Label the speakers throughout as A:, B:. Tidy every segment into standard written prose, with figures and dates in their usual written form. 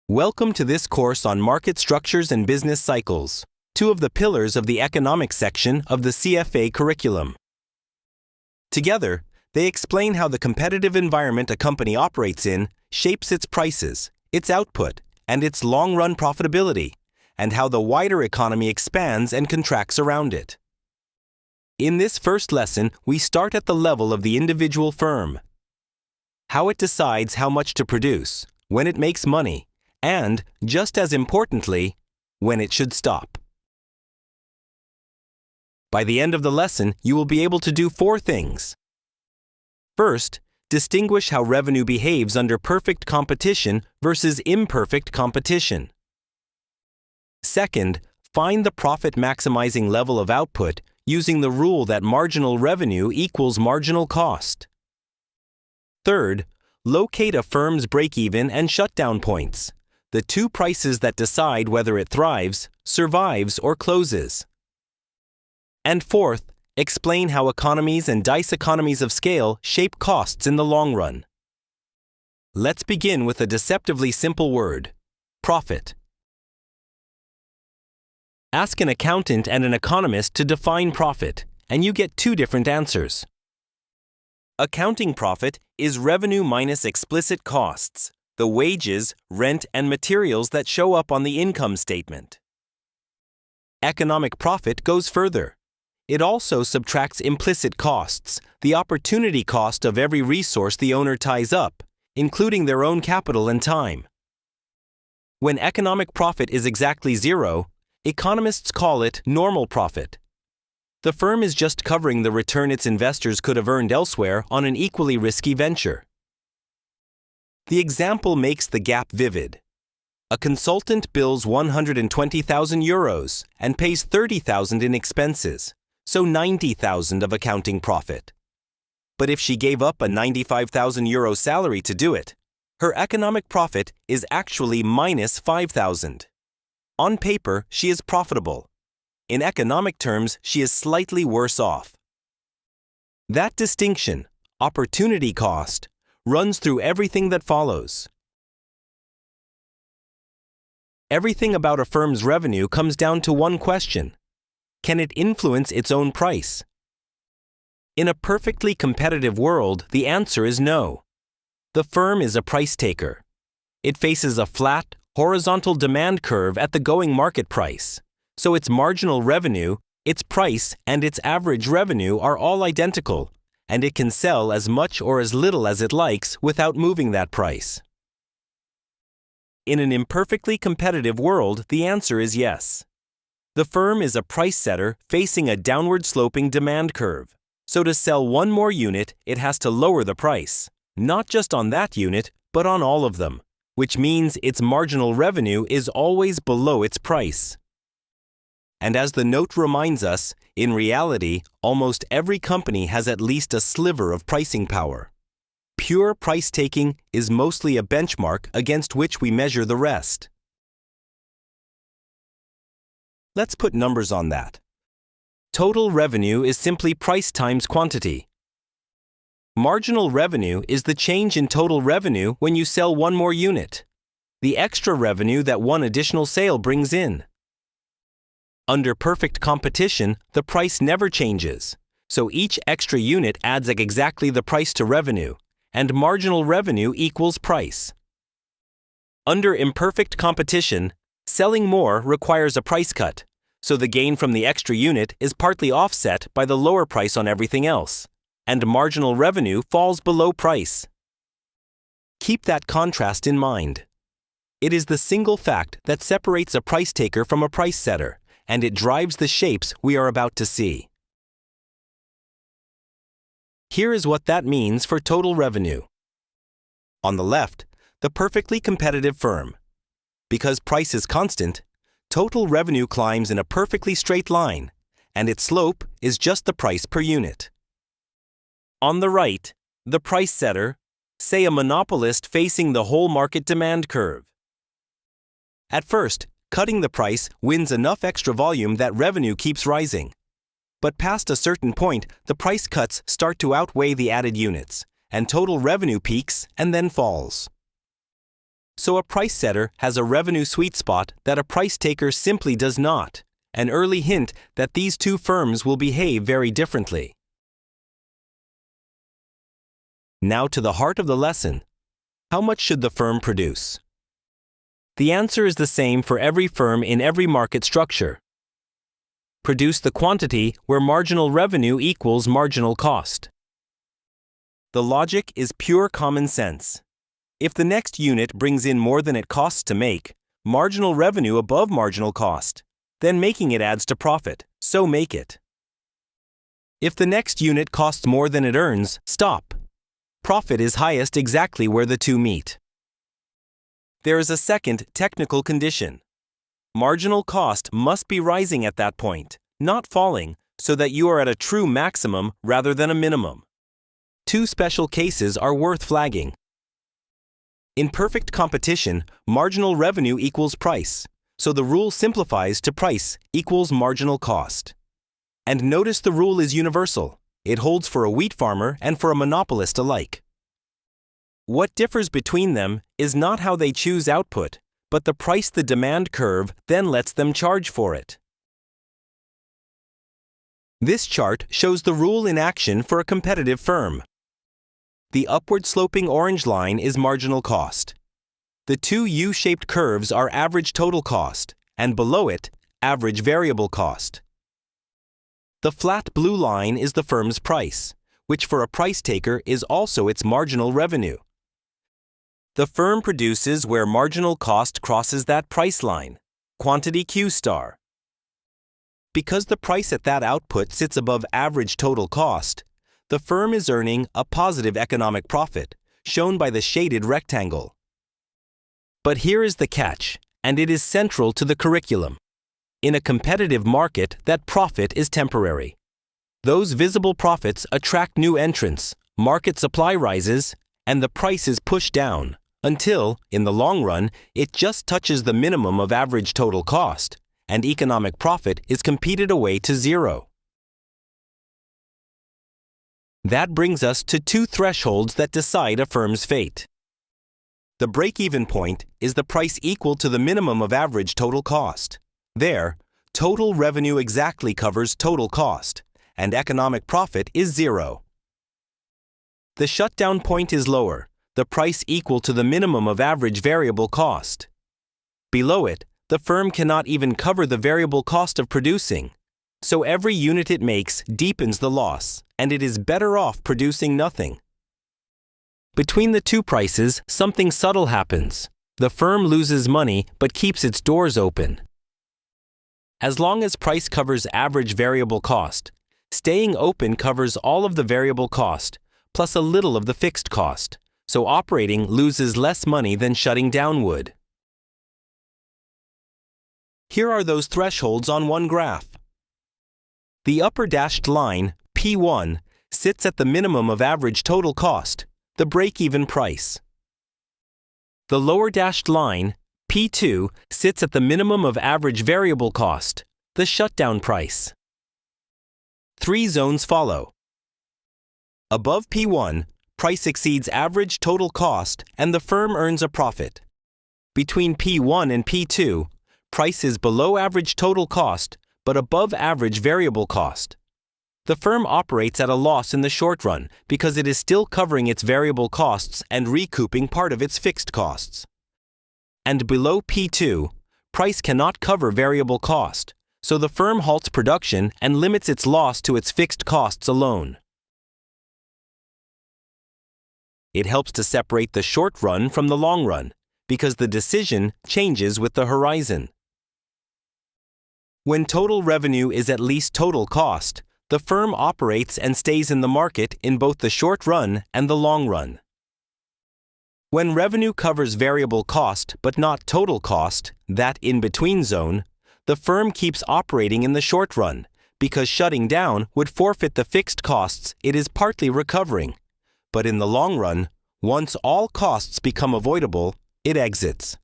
A: Welcome to this course on market structures and business cycles, two of the pillars of the economics section of the CFA curriculum. Together, they explain how the competitive environment a company operates in shapes its prices, its output, and its long-run profitability, and how the wider economy expands and contracts around it. In this first lesson, we start at the level of the individual firm. How it decides how much to produce, when it makes money, and, just as importantly, when it should stop. By the end of the lesson, you will be able to do 4 things. First, distinguish how revenue behaves under perfect competition versus imperfect competition. Second, find the profit-maximizing level of output using the rule that marginal revenue equals marginal cost. Third, locate a firm's break-even and shutdown points, the 2 prices that decide whether it thrives, survives, or closes. And fourth, explain how economies and dice economies of scale shape costs in the long run. Let's begin with a deceptively simple word: profit. Ask an accountant and an economist to define profit, and you get 2 different answers. Accounting profit is revenue minus explicit costs, the wages, rent, and materials that show up on the income statement. Economic profit goes further. It also subtracts implicit costs, the opportunity cost of every resource the owner ties up, including their own capital and time. When economic profit is exactly 0, economists call it normal profit. The firm is just covering the return its investors could have earned elsewhere on an equally risky venture. The example makes the gap vivid. A consultant bills 120,000 euros and pays 30,000 in expenses, so 90,000 of accounting profit. But if she gave up a 95,000 euro salary to do it, her economic profit is actually minus 5,000. On paper, she is profitable. In economic terms, she is slightly worse off. That distinction, opportunity cost, runs through everything that follows. Everything about a firm's revenue comes down to one question: can it influence its own price? In a perfectly competitive world, the answer is no. The firm is a price taker. It faces a flat, horizontal demand curve at the going market price, so its marginal revenue, its price, and its average revenue are all identical, and it can sell as much or as little as it likes without moving that price. In an imperfectly competitive world, the answer is yes. The firm is a price setter facing a downward-sloping demand curve, so to sell one more unit, it has to lower the price, not just on that unit, but on all of them, which means its marginal revenue is always below its price. And as the note reminds us, in reality, almost every company has at least a sliver of pricing power. Pure price taking is mostly a benchmark against which we measure the rest. Let's put numbers on that. Total revenue is simply price times quantity. Marginal revenue is the change in total revenue when you sell one more unit, the extra revenue that one additional sale brings in. Under perfect competition, the price never changes, so each extra unit adds exactly the price to revenue, and marginal revenue equals price. Under imperfect competition, selling more requires a price cut, so the gain from the extra unit is partly offset by the lower price on everything else, and marginal revenue falls below price. Keep that contrast in mind. It is the single fact that separates a price taker from a price setter, and it drives the shapes we are about to see. Here is what that means for total revenue. On the left, the perfectly competitive firm. Because price is constant, total revenue climbs in a perfectly straight line, and its slope is just the price per unit. On the right, the price setter, say a monopolist facing the whole market demand curve. At first, cutting the price wins enough extra volume that revenue keeps rising. But past a certain point, the price cuts start to outweigh the added units, and total revenue peaks and then falls. So a price setter has a revenue sweet spot that a price taker simply does not, an early hint that these two firms will behave very differently. Now to the heart of the lesson. How much should the firm produce? The answer is the same for every firm in every market structure. Produce the quantity where marginal revenue equals marginal cost. The logic is pure common sense. If the next unit brings in more than it costs to make, marginal revenue above marginal cost, then making it adds to profit, so make it. If the next unit costs more than it earns, stop. Profit is highest exactly where the two meet. There is a second technical condition. Marginal cost must be rising at that point, not falling, so that you are at a true maximum rather than a minimum. Two special cases are worth flagging. In perfect competition, marginal revenue equals price, so the rule simplifies to price equals marginal cost. And notice the rule is universal. It holds for a wheat farmer and for a monopolist alike. What differs between them is not how they choose output, but the price the demand curve then lets them charge for it. This chart shows the rule in action for a competitive firm. The upward-sloping orange line is marginal cost. The two U-shaped curves are average total cost, and below it, average variable cost. The flat blue line is the firm's price, which for a price taker is also its marginal revenue. The firm produces where marginal cost crosses that price line, quantity Q star. Because the price at that output sits above average total cost, the firm is earning a positive economic profit, shown by the shaded rectangle. But here is the catch, and it is central to the curriculum. In a competitive market, that profit is temporary. Those visible profits attract new entrants, market supply rises, and the price is pushed down, until, in the long run, it just touches the minimum of average total cost, and economic profit is competed away to zero. That brings us to two thresholds that decide a firm's fate. The break-even point is the price equal to the minimum of average total cost. There, total revenue exactly covers total cost, and economic profit is zero. The shutdown point is lower, the price equal to the minimum of average variable cost. Below it, the firm cannot even cover the variable cost of producing, so every unit it makes deepens the loss, and it is better off producing nothing. Between the two prices, something subtle happens. The firm loses money but keeps its doors open. As long as price covers average variable cost, staying open covers all of the variable cost, plus a little of the fixed cost, so operating loses less money than shutting down would. Here are those thresholds on one graph. The upper dashed line, P1, sits at the minimum of average total cost, the break-even price. The lower dashed line, P2, sits at the minimum of average variable cost, the shutdown price. Three zones follow. Above P1, price exceeds average total cost and the firm earns a profit. Between P1 and P2, price is below average total cost but above average variable cost. The firm operates at a loss in the short run because it is still covering its variable costs and recouping part of its fixed costs. And below P2, price cannot cover variable cost, so the firm halts production and limits its loss to its fixed costs alone. It helps to separate the short run from the long run, because the decision changes with the horizon. When total revenue is at least total cost, the firm operates and stays in the market in both the short run and the long run. When revenue covers variable cost but not total cost, that in-between zone, the firm keeps operating in the short run, because shutting down would forfeit the fixed costs it is partly recovering. But in the long run, once all costs become avoidable, it exits.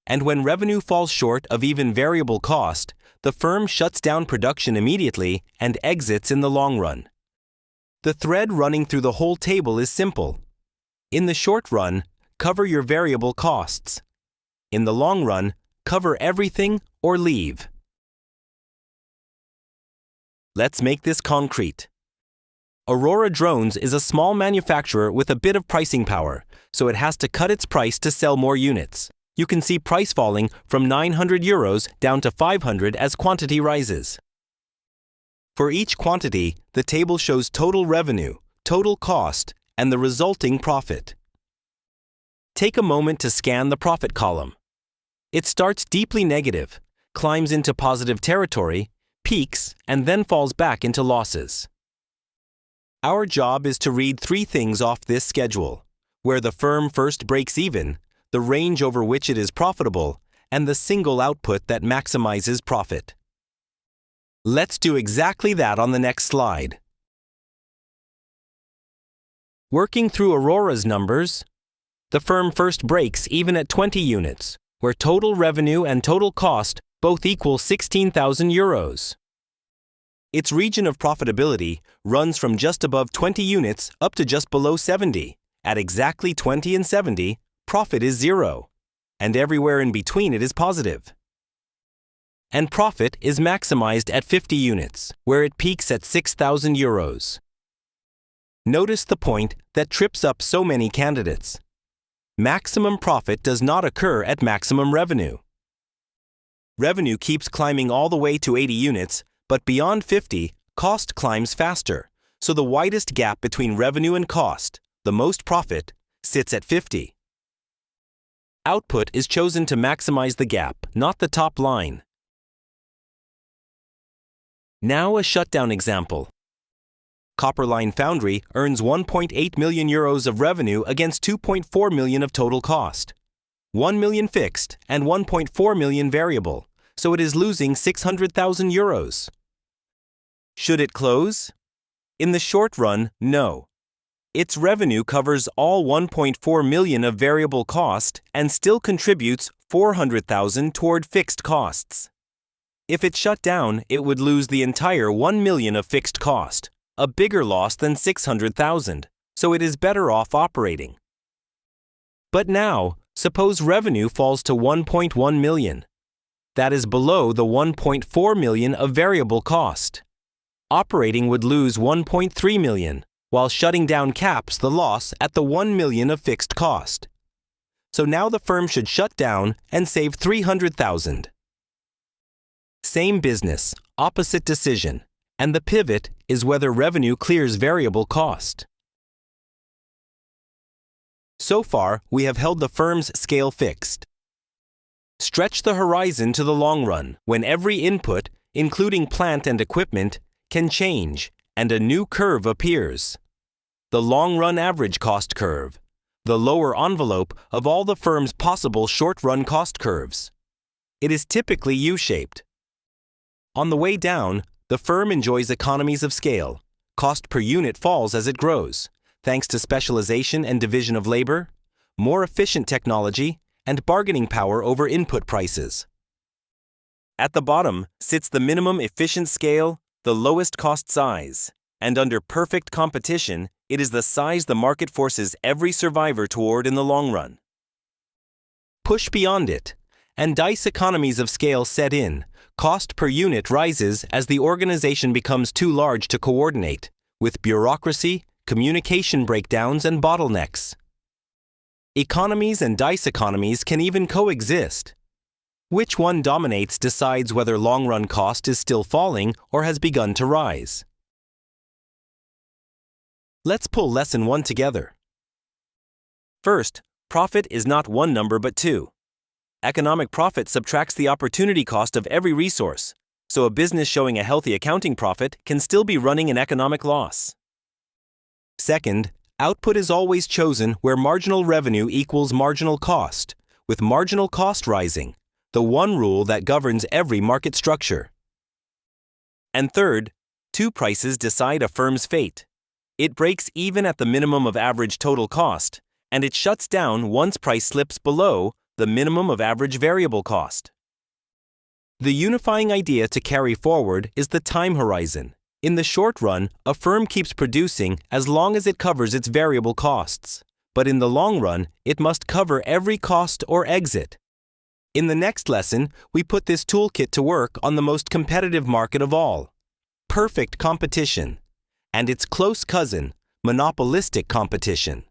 A: And when revenue falls short of even variable cost, the firm shuts down production immediately and exits in the long run. The thread running through the whole table is simple. In the short run, cover your variable costs. In the long run, cover everything or leave. Let's make this concrete. Aurora Drones is a small manufacturer with a bit of pricing power, so it has to cut its price to sell more units. You can see price falling from €900 down to €500 as quantity rises. For each quantity, the table shows total revenue, total cost, and the resulting profit. Take a moment to scan the profit column. It starts deeply negative, climbs into positive territory, peaks, and then falls back into losses. Our job is to read three things off this schedule: where the firm first breaks even, the range over which it is profitable, and the single output that maximizes profit. Let's do exactly that on the next slide. Working through Aurora's numbers, the firm first breaks even at 20 units, where total revenue and total cost both equal €16,000. Its region of profitability runs from just above 20 units up to just below 70. At exactly 20 and 70, profit is zero, and everywhere in between it is positive. And profit is maximized at 50 units, where it peaks at €6,000. Notice the point that trips up so many candidates. Maximum profit does not occur at maximum revenue. Revenue keeps climbing all the way to 80 units, but beyond 50, cost climbs faster, so the widest gap between revenue and cost, the most profit, sits at 50. Output is chosen to maximize the gap, not the top line. Now a shutdown example. Copperline Foundry earns €1.8 million of revenue against €2.4 million of total cost. €1 million fixed and €1.4 million variable, so it is losing €600,000. Should it close? In the short run, no. Its revenue covers all $1.4 million of variable cost and still contributes $400,000 toward fixed costs. If it shut down, it would lose the entire $1 million of fixed cost, a bigger loss than $600,000, so it is better off operating. But now, suppose revenue falls to $1.1 million. That is below the $1.4 million of variable cost. Operating would lose $1.3 million, while shutting down caps the loss at the $1 million of fixed cost. So now the firm should shut down and save $300,000. Same business, opposite decision, and the pivot is whether revenue clears variable cost. So far, we have held the firm's scale fixed. Stretch the horizon to the long run, when every input, including plant and equipment, can change, and a new curve appears. The long-run average cost curve, the lower envelope of all the firm's possible short-run cost curves. It is typically U-shaped. On the way down, the firm enjoys economies of scale. Cost per unit falls as it grows, thanks to specialization and division of labor, more efficient technology, and bargaining power over input prices. At the bottom sits the minimum efficient scale, the lowest cost size, and under perfect competition, it is the size the market forces every survivor toward in the long run. Push beyond it, and dice economies of scale set in. Cost per unit rises as the organization becomes too large to coordinate, with bureaucracy, communication breakdowns, and bottlenecks. Economies and dice economies can even coexist. Which one dominates decides whether long-run cost is still falling or has begun to rise. Let's pull lesson 1 together. First, profit is not one number but two. Economic profit subtracts the opportunity cost of every resource, so a business showing a healthy accounting profit can still be running an economic loss. Second, output is always chosen where marginal revenue equals marginal cost, with marginal cost rising, the one rule that governs every market structure. And third, two prices decide a firm's fate. It breaks even at the minimum of average total cost, and it shuts down once price slips below the minimum of average variable cost. The unifying idea to carry forward is the time horizon. In the short run, a firm keeps producing as long as it covers its variable costs. but in the long run, it must cover every cost or exit. In the next lesson, we put this toolkit to work on the most competitive market of all, perfect competition, and its close cousin, monopolistic competition.